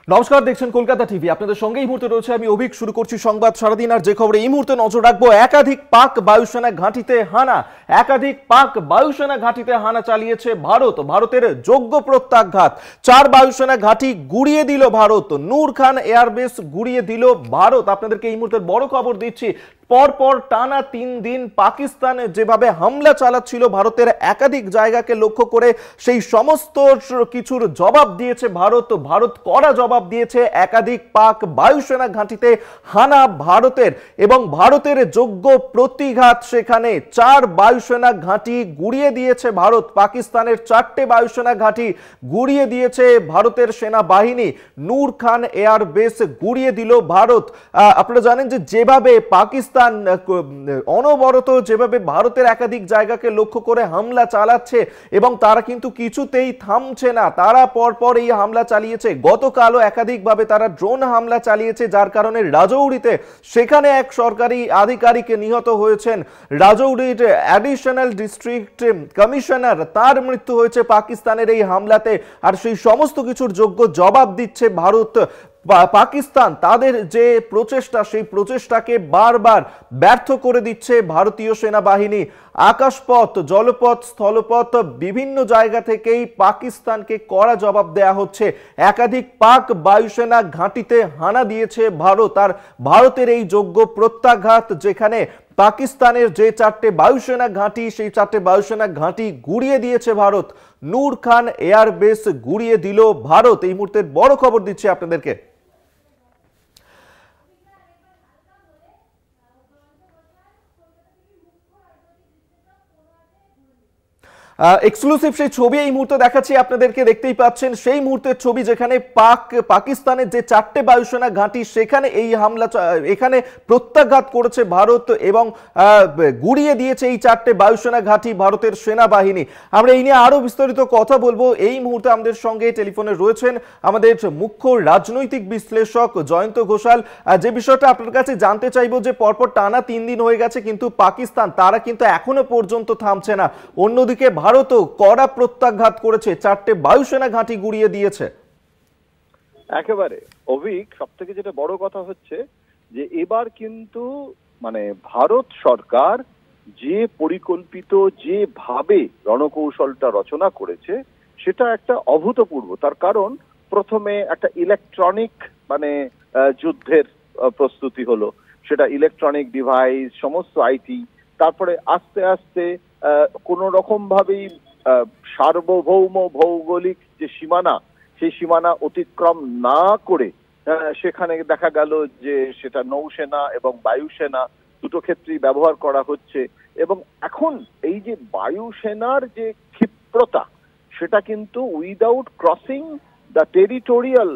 নমস্কার, দেখছেন কলকাতা টিভি। আপনাদের সঙ্গে এই মুহূর্তে রয়েছে আমি অভিক। শুরু করছি সংবাদ সারাদিন। আর যে খবরে এই মুহূর্তে নজর রাখবো, একাধিক পাক বায়ুসেনা ঘাঁটিতে হানা। একাধিক পাক বায়ুসেনা ঘাঁটিতে হানা চালিয়েছে ভারত। ভারতের যোগ্য প্রত্যাঘাত। 4 বায়ুসেনা ঘাঁটি গুড়িয়ে দিল ভারত। নূর খান এয়ারবেস গুড়িয়ে দিল ভারত। আপনাদেরকে এই মুহূর্তে বড় খবর দিচ্ছি। পরপর টানা 3 দিন পাকিস্তানে যেভাবে হামলা চালাচ্ছিল ভারতের একাধিক জায়গাকে লক্ষ্য করে, সেই সমস্ত কিছুর জবাব দিয়েছে ভারত। ভারত কড়া জবাব দিয়েছে। একাধিক পাক বায়ুসেনা ঘাঁটিতে হানা ভারতের, এবং ভারতের যোগ্য প্রতিঘাত। সেখানে 4 বায়ুসেনা ঘাঁটি গুড়িয়ে দিয়েছে ভারত। পাকিস্তানের 4টে বায়ুসেনা ঘাঁটি গুড়িয়ে দিয়েছে ভারতের সেনাবাহিনী। নূর খান এয়ারবেস গুড়িয়ে দিল ভারত। আপনারা জানেন যে যেভাবে পাকিস্তান অনবরত যেভাবে ভারতের একাধিক জায়গাকে লক্ষ্য করে হামলা চালাচ্ছে, এবং তারা কিন্তু কিছুতেই থামছে না। তারা পরপর এই হামলা চালিয়েছে। গতকালও একাধিকভাবে তারা ড্রোন হামলা চালিয়েছে, যার কারণে রাজৌরিতে সেখানে এক সরকারি আধিকারিক নিহত হয়েছেন। রাজৌরির অ্যাডিশনাল ডিস্ট্রিক্ট কমিশনার, তার মৃত্যু হয়েছে পাকিস্তানের এই হামলাতে। আর সেই সমস্ত কিছুর যোগ্য জবাব দিচ্ছে ভারত। পাকিস্তান তাদের যে প্রচেষ্টা, সেই প্রচেষ্টাকে বারবার ব্যর্থ করে দিচ্ছে ভারতীয় সেনাবাহিনী। আকাশপথ, জলপথ, স্থলপথ বিভিন্ন জায়গা থেকেই পাকিস্তানকে কড়া জবাব দেয়া হচ্ছে। একাধিক পাক বায়ুসেনা ঘাঁটিতে হানা দিয়েছে ভারত। আর ভারতের এই যোগ্য প্রত্যাঘাত, যেখানে পাকিস্তানের যে 4টে বায়ুসেনা ঘাঁটি, সেই 4টে বায়ুসেনা ঘাঁটি গুড়িয়ে দিয়েছে ভারত। নূর খান এয়ারবেস গুড়িয়ে দিল ভারত। এই মুহূর্তে বড় খবর দিচ্ছি আপনাদেরকে। এক্সক্লুসিভ সেই ছবি এই মুহূর্তে দেখাচ্ছি আপনাদেরকে। দেখতেই পাচ্ছেন সেই মুহূর্তের ছবি, যেখানে পাকিস্তানের যে 4টে বায়ুসেনা ঘাঁটি, সেখানে এই হামলা, এখানে প্রত্যাঘাত করেছে ভারত এবং গুড়িয়ে দিয়েছে এই 4টে বায়ুসেনা ঘাঁটি ভারতের সেনাবাহিনী। আমরা এই নিয়ে আরো বিস্তারিত কথা বলবো। এই মুহূর্তে আমাদের সঙ্গে টেলিফোনে রয়েছেন আমাদের মুখ্য রাজনৈতিক বিশ্লেষক জয়ন্ত ঘোষাল। যে বিষয়টা আপনার কাছে জানতে চাইবো, যে পরপর টানা 3 দিন হয়ে গেছে, কিন্তু পাকিস্তান তারা কিন্তু এখনো পর্যন্ত থামছে না। অন্যদিকে ভারতও কড়া প্রত্যাঘাত করেছে, 4টে বায়ুসেনা ঘাঁটি গুড়িয়ে দিয়েছে। একেবারে অভিক, সব থেকে যেটা বড় কথা হচ্ছে যে এবার কিন্তু মানে ভারত সরকার যে পরিকল্পিত যেভাবে রণকৌশলটা রচনা করেছে, সেটা একটা অভূতপূর্ব। তার কারণ প্রথমে একটা ইলেকট্রনিক যুদ্ধের প্রস্তুতি হলো, সেটা ইলেকট্রনিক ডিভাইস, সমস্ত আইটি। তারপরে আস্তে আস্তে কোন রকম ভাবেই সার্বভৌম ভৌগোলিক যে সীমানা, সেই সীমানা অতিক্রম না করে সেখানে দেখা গেল যে সেটা নৌসেনা এবং বায়ুসেনা দুটো ক্ষেত্রেই ব্যবহার করা হচ্ছে। এবং এখন এই যে বায়ুসেনার যে ক্ষিপ্রতা, সেটা কিন্তু উইদাউট ক্রসিং দ্য টেরিটোরিয়াল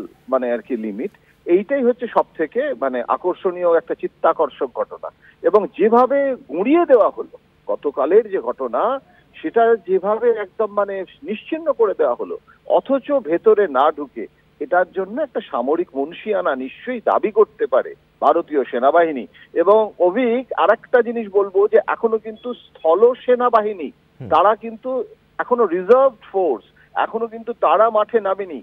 আর কি লিমিট, এইটাই হচ্ছে সব থেকে আকর্ষণীয় একটা চিত্তাকর্ষক ঘটনা। এবং যেভাবে গুঁড়িয়ে দেওয়া হলো গতকালের যে ঘটনা, সেটা যেভাবে একদম নিশ্চিহ্ন করে দেওয়া হলো, অথচ ভেতরে না ঢুকে, এটার জন্য একটা সামরিক মুনশিয়ানা নিশ্চয়ই দাবি করতে পারে ভারতীয় সেনাবাহিনী। এবং অভিক, আরেকটা জিনিস বলবো, যে এখনো কিন্তু স্থল সেনাবাহিনী, তারা কিন্তু এখনো রিজার্ভ ফোর্স, এখনো কিন্তু তারা মাঠে নামেনি।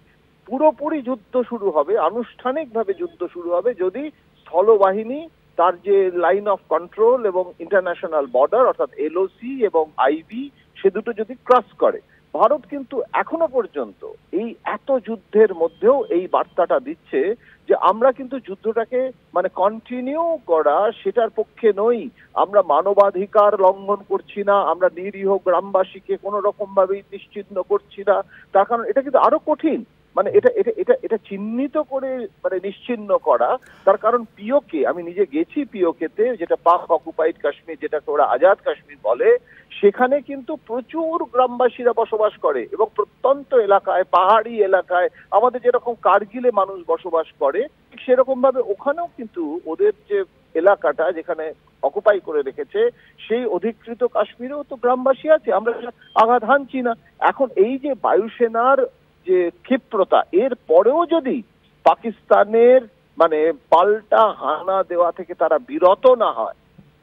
পুরোপুরি যুদ্ধ শুরু হবে, আনুষ্ঠানিকভাবে যুদ্ধ শুরু হবে যদি স্থলবাহিনী তার যে লাইন অফ কন্ট্রোল এবং ইন্টারন্যাশনাল বর্ডার, অর্থাৎ এলওসি এবং আইবি, সে দুটো যদি ক্রস করে। ভারত কিন্তু এখনো পর্যন্ত এই এত যুদ্ধের মধ্যেও এই বার্তাটা দিচ্ছে যে আমরা কিন্তু যুদ্ধটাকে কন্টিনিউ করা, সেটার পক্ষে নই। আমরা মানবাধিকার লঙ্ঘন করছি না, আমরা নিরীহ গ্রামবাসীকে কোনো রকম ভাবেই নিশ্চিহ্ন করছি না। তার কারণ এটা কিন্তু আরো কঠিন, এটা এটা এটা এটা চিহ্নিত করে নিশ্চিহ্ন করা। তার কারণ পিওকে, আমি নিজে গেছি পিওকেতে, যেটা পাক অকুপাইড কাশ্মীর, যেটাকে ওরা আজাদ কাশ্মীর বলে, সেখানে কিন্তু প্রচুর গ্রামবাসীরা বসবাস করে এবং প্রত্যন্ত এলাকায়, পাহাড়ি এলাকায়, আমাদের যেরকম কার্গিলে মানুষ বসবাস করে, ঠিক সেরকম ভাবে ওখানেও কিন্তু ওদের যে এলাকাটা যেখানে অকুপাই করে রেখেছে, সেই অধিকৃত কাশ্মীরেও তো গ্রামবাসী আছে। আমরা আঘাত হানছি না। এখন এই যে বায়ুসেনার যে ক্ষিপ্রতা, এর পরেও যদি পাকিস্তানের পাল্টা হানা দেওয়া থেকে তারা বিরত না হয়,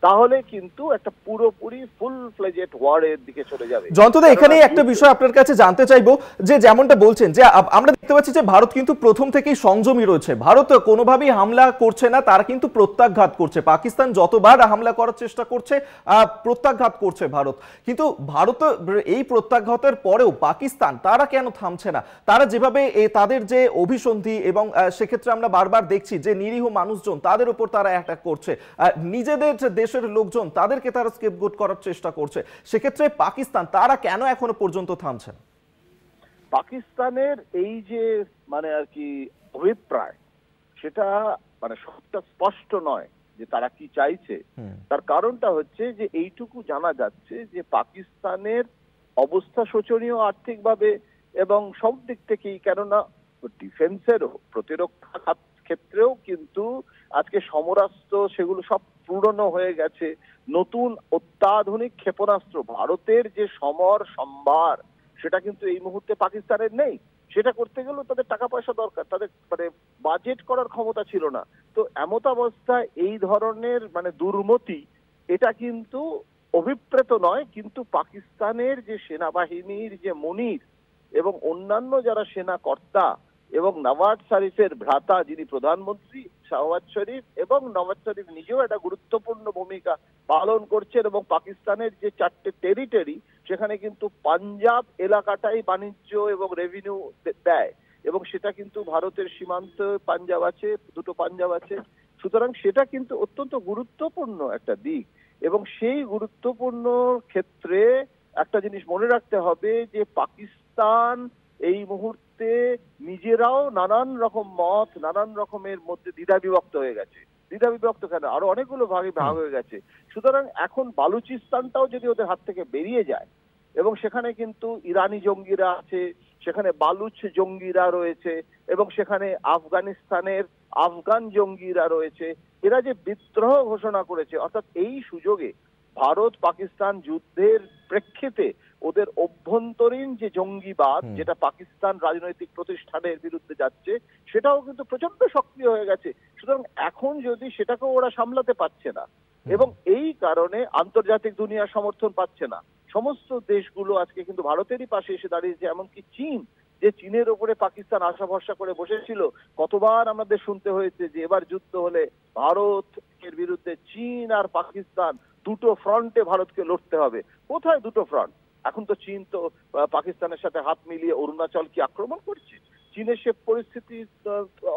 তাহলে কিন্তু একটা পুরোপুরি ফুল ফ্লেজেড ওয়ারের দিকে চলে যাবে। জয়ন্তদা, এখানেই একটা বিষয় আপনার কাছে জানতে চাইবো, যে যেমনটা বলছেন যে আমরা দেখতে পাচ্ছি যে ভারত কিন্তু প্রথম থেকেই সংযমী রয়েছে। ভারত কোনোভাবেই হামলা করছে না, তারা কিন্তু প্রত্যাঘাত করছে। পাকিস্তান যতবার হামলা করার চেষ্টা করছে প্রত্যাঘাত করছে ভারত, কিন্তু ভারত এই প্রত্যাঘাতের পরেও পাকিস্তান তারা কেন থামছে না? তারা যেভাবে তাদের যে অভিসন্ধি, এবং সেক্ষেত্রে আমরা বারবার দেখছি যে নিরীহ মানুষজন তাদের উপর তারা অ্যাটাক করছে, নিজেদের দেশের লোকজন তাদেরকে তারা স্কেপগোট করার চেষ্টা করছে। সেক্ষেত্রে পাকিস্তান তারা কেন এখনো পর্যন্ত থামছে না? পাকিস্তানের এই যে মানে আর কি অভিপ্রায়, সেটা মানে সবটা স্পষ্ট নয় যে তারা কি চাইছে। তার কারণটা হচ্ছে যে এইটুকু জানা যাচ্ছে যে পাকিস্তানের অবস্থা শোচনীয় আর্থিকভাবে এবং সব দিক থেকেই, কেননা ডিফেন্সেরও প্রতিরক্ষা ক্ষেত্রেও কিন্তু আজকে সমরাস্ত্র সেগুলো সব পুরনো হয়ে গেছে। নতুন অত্যাধুনিক ক্ষেপণাস্ত্র, ভারতের যে সমর সম্ভার সেটা কিন্তু এই মুহূর্তে পাকিস্তানের নেই। সেটা করতে গেলেও তাদের টাকা পয়সা দরকার, তাদের মানে বাজেট করার ক্ষমতা ছিল না। তো এমত অবস্থায় এই ধরনের মানে দুর্মতি, এটা কিন্তু অভিপ্রেত নয়, কিন্তু পাকিস্তানের যে সেনাবাহিনীর যে মনির এবং অন্যান্য যারা সেনা কর্তা এবং নওয়াজ শরীফের ভ্রাতা যিনি প্রধানমন্ত্রী শাহবাজ শরীফ, এবং নওয়াজ শরীফ নিজেও একটা গুরুত্বপূর্ণ ভূমিকা পালন করছেন। এবং পাকিস্তানের যে 4টে টেরিটরি, সেখানে কিন্তু পাঞ্জাব এলাকাটাই বাণিজ্য এবং রেভিনিউ দেয়, এবং সেটা কিন্তু ভারতের সীমান্ত পাঞ্জাব আছে, 2টো পাঞ্জাব আছে। সুতরাং সেটা কিন্তু অত্যন্ত গুরুত্বপূর্ণ একটা দিক। এবং সেই গুরুত্বপূর্ণ ক্ষেত্রে একটা জিনিস মনে রাখতে হবে যে পাকিস্তান এই মুহূর্তে নিজেরাও নানান রকম মত, নানান রকমের মধ্যে দ্বিধা বিভক্ত হয়ে গেছে। দ্বিধা বিভক্ত কেন, আরো অনেকগুলো ভাগে ভাগ হয়ে গেছে। সুতরাং এখন বালুচিস্তানটাও যদি ওদের হাত থেকে বেরিয়ে যায়, এবং সেখানে কিন্তু ইরানি জঙ্গিরা আছে, সেখানে বালুচ জঙ্গিরা রয়েছে, এবং সেখানে আফগানিস্তানের আফগান জঙ্গিরা রয়েছে, এরা যে বিদ্রোহ ঘোষণা করেছে, অর্থাৎ এই সুযোগে ভারত পাকিস্তান যুদ্ধের প্রেক্ষিতে ওদের অভ্যন্তরীণ যে জঙ্গিবাদ, যেটা পাকিস্তান রাজনৈতিক প্রতিষ্ঠানের বিরুদ্ধে যাচ্ছে, সেটাও কিন্তু প্রচন্ড সক্রিয় হয়ে গেছে। সুতরাং এখন যদি সেটাকে ওরা সামলাতে পারছে না, এবং এই কারণে আন্তর্জাতিক দুনিয়া সমর্থন পাচ্ছে না, সমস্ত দেশগুলো আজকে কিন্তু ভারতেরই পাশে এসে দাঁড়িয়েছে। এমনকি চীন, যে চীনের উপরে পাকিস্তান আশা ভরসা করে বসেছিল, কতবার আমাদের শুনতে হয়েছে যে এবার যুদ্ধ হলে ভারতের বিরুদ্ধে চীন আর পাকিস্তান দুটো ফ্রন্টে ভারতকে লড়তে হবে। কোথায় দুটো ফ্রন্ট? এখন তো চীন তো পাকিস্তানের সাথে হাত মিলিয়ে অরুণাচল কি আক্রমণ করছে? চীনের সে পরিস্থিতির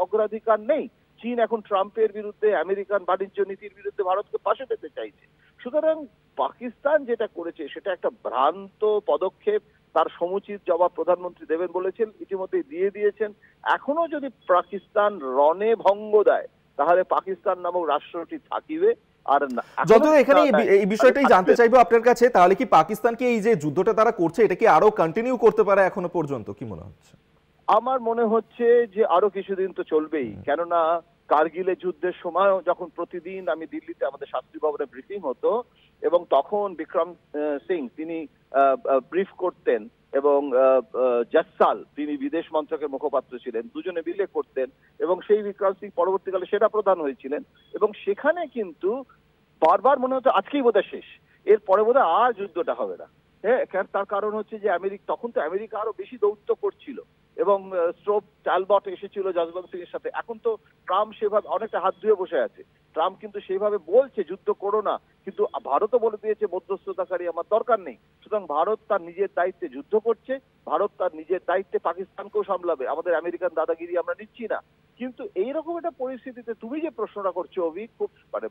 অগ্রাধিকার নেই। চীন এখন ট্রাম্পের বিরুদ্ধে, আমেরিকান বাণিজ্য নীতির বিরুদ্ধে ভারতকে পাশে পেতে চাইছে। সুতরাং পাকিস্তান যেটা করেছে সেটা একটা ভ্রান্ত পদক্ষেপ। তার সমুচিত জবাব প্রধানমন্ত্রী দেবেন বলেছেন, ইতিমধ্যেই দিয়ে দিয়েছেন। এখনো যদি পাকিস্তান রণে ভঙ্গ দেয়, তাহলে পাকিস্তান নামক রাষ্ট্রটি থাকিবে। আর যত এখানে এই বিষয়টাই জানতে চাইবো আপনার কাছে, তাহলে কি পাকিস্তানকে এই যে যুদ্ধটা তারা করছে, এটা কি আরো কন্টিনিউ করতে পারে এখনো পর্যন্ত, কি মনে হচ্ছে? আমার মনে হচ্ছে যে আরো কিছুদিন তো চলবেই। কেননা কার্গিলের যুদ্ধের সময় যখন প্রতিদিন আমি দিল্লিতে আমাদের শাস্ত্রী ভবনে ব্রিফিং হতো, এবং তখন বিক্রম সিং তিনি ব্রিফ করতেন, এবং জসসাল তিনি বিদেশ মন্ত্রকের মুখপাত্র ছিলেন, দুজনে মিলে করতেন, এবং সেই বিক্রম সিং পরবর্তীকালে সেনা প্রধান হয়েছিলেন। এবং সেখানে কিন্তু বারবার মনে হতো আজকেই বোধহয় শেষ, এর পরে বোধহয় আর যুদ্ধটা হবে না। হ্যাঁ, তার কারণ হচ্ছে যে তখন তো আমেরিকা আরো বেশি দৌত্য করছিল, এবং স্ট্রোপ টালবট এসেছিল যশবন্ত সিং এর সাথে। এখন তো ট্রাম্প সেভাবে অনেকটা হাত ধুয়ে বসে আছে। ট্রাম্প কিন্তু সেইভাবে বলছে যুদ্ধ করো না, কিন্তু ভারতও বলে দিয়েছে মধ্যস্থতাকারী আমার দরকার নেই। সুতরাং ভারত তার নিজের দায়িত্বে যুদ্ধ করছে, ভারত তার নিজের দায়িত্বে পাকিস্তানকেও সামলাবে। আমাদের আমেরিকান দাদাগিরি আমরা নিচ্ছি না। কিন্তু এইরকম একটা পরিস্থিতিতে তুমি যে প্রশ্নটা করছো অভিক, খুব মানে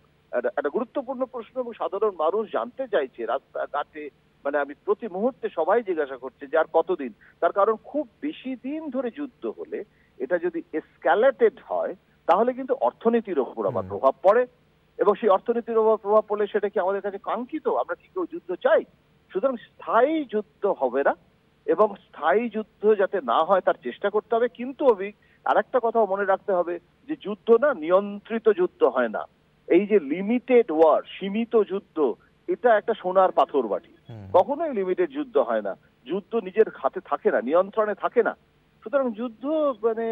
একটা গুরুত্বপূর্ণ প্রশ্ন, এবং সাধারণ মানুষ জানতে চাইছে রাস্তাঘাটে, মানে আমি প্রতি মুহূর্তে সবাই জিজ্ঞাসা করছে যে আর কতদিন। তার কারণ খুব বেশি দিন ধরে যুদ্ধ হলে, এটা যদি এসক্যালেটেড হয়, তাহলে কিন্তু অর্থনীতির ওপর আবার প্রভাব পড়ে, এবং সেই অর্থনীতির ওপর প্রভাব পড়লে সেটা কি আমাদের কাছে কাঙ্ক্ষিত? আমরা কি কেউ যুদ্ধ চাই? সুতরাং স্থায়ী যুদ্ধ হবে না, এবং স্থায়ী যুদ্ধ যাতে না হয় তার চেষ্টা করতে হবে। কিন্তু অভিক, আরেকটা কথাও মনে রাখতে হবে যে যুদ্ধ না নিয়ন্ত্রিত যুদ্ধ হয় না। এই যে লিমিটেড ওয়ার, সীমিত যুদ্ধ, এটা একটা সোনার পাথর বাটি। কখনোই লিমিটেড যুদ্ধ হয় না। যুদ্ধ নিজের হাতে থাকে না, নিয়ন্ত্রণে থাকে না। সুতরাং যুদ্ধ মানে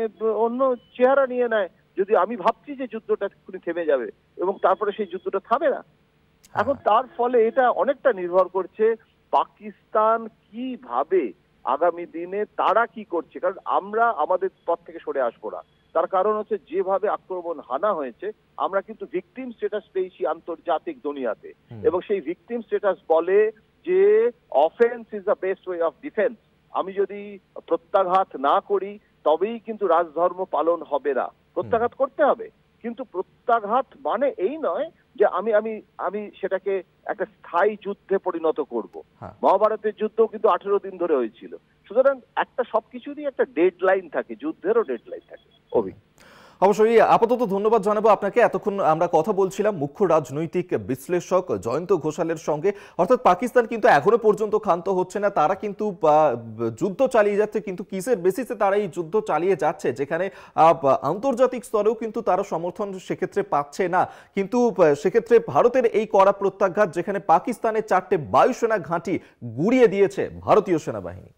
অন্য চেহারা নিয়ে নেয়। যদি আমি ভাবছি যে যুদ্ধটা এক্ষুনি থেমে যাবে, এবং তারপরে সেই যুদ্ধটা থামে না। এখন তার ফলে এটা অনেকটা নির্ভর করছে পাকিস্তান কিভাবে আগামী দিনে তারা কি করছে, কারণ আমরা আমাদের পথ থেকে সরে আসবো না। তার কারণ হচ্ছে যেভাবে আক্রমণ হানা হয়েছে, আমরা কিন্তু ভিকটিম স্ট্যাটাস পেয়েছি আন্তর্জাতিক দুনিয়াতে, এবং সেই ভিকটিম স্ট্যাটাস বলে যে offence is the best way of defence. আমি যদি প্রত্যাঘাত না করি তবেই কিন্তু রাজধর্ম পালন হবে না, প্রত্যাঘাত করতে হবে। কিন্তু প্রত্যাঘাত মানে এই নয় যে আমি আমি আমি সেটাকে একটা স্থায়ী যুদ্ধে পরিণত করব। মহাভারতের যুদ্ধ কিন্তু 18 দিন ধরে হয়েছিল। সুতরাং একটা সবকিছুরই একটা ডেডলাইন থাকে, যুদ্ধেরও ডেডলাইন থাকে। অবশ্যই আপাতত ধন্যবাদ জানাবো আপনাকে। এতক্ষণ আমরা কথা বলছিলাম মুখ্য রাজনৈতিক বিশ্লেষক জয়ন্ত ঘোষালের সঙ্গে। অর্থাৎ পাকিস্তান কিন্তু এখনো পর্যন্ত ক্ষান্ত হচ্ছে না, তারা কিন্তু যুদ্ধ চালিয়ে যাচ্ছে, কিন্তু কিসের বেসিসে তারা এই যুদ্ধ চালিয়ে যাচ্ছে, যেখানে আন্তর্জাতিক স্তরেও কিন্তু তারা সমর্থন সেক্ষেত্রে পাচ্ছে না। কিন্তু সেক্ষেত্রে ভারতের এই কড়া প্রত্যাঘাত, যেখানে পাকিস্তানের 4টে বায়ুসেনা ঘাঁটি গুড়িয়ে দিয়েছে ভারতীয় সেনাবাহিনী।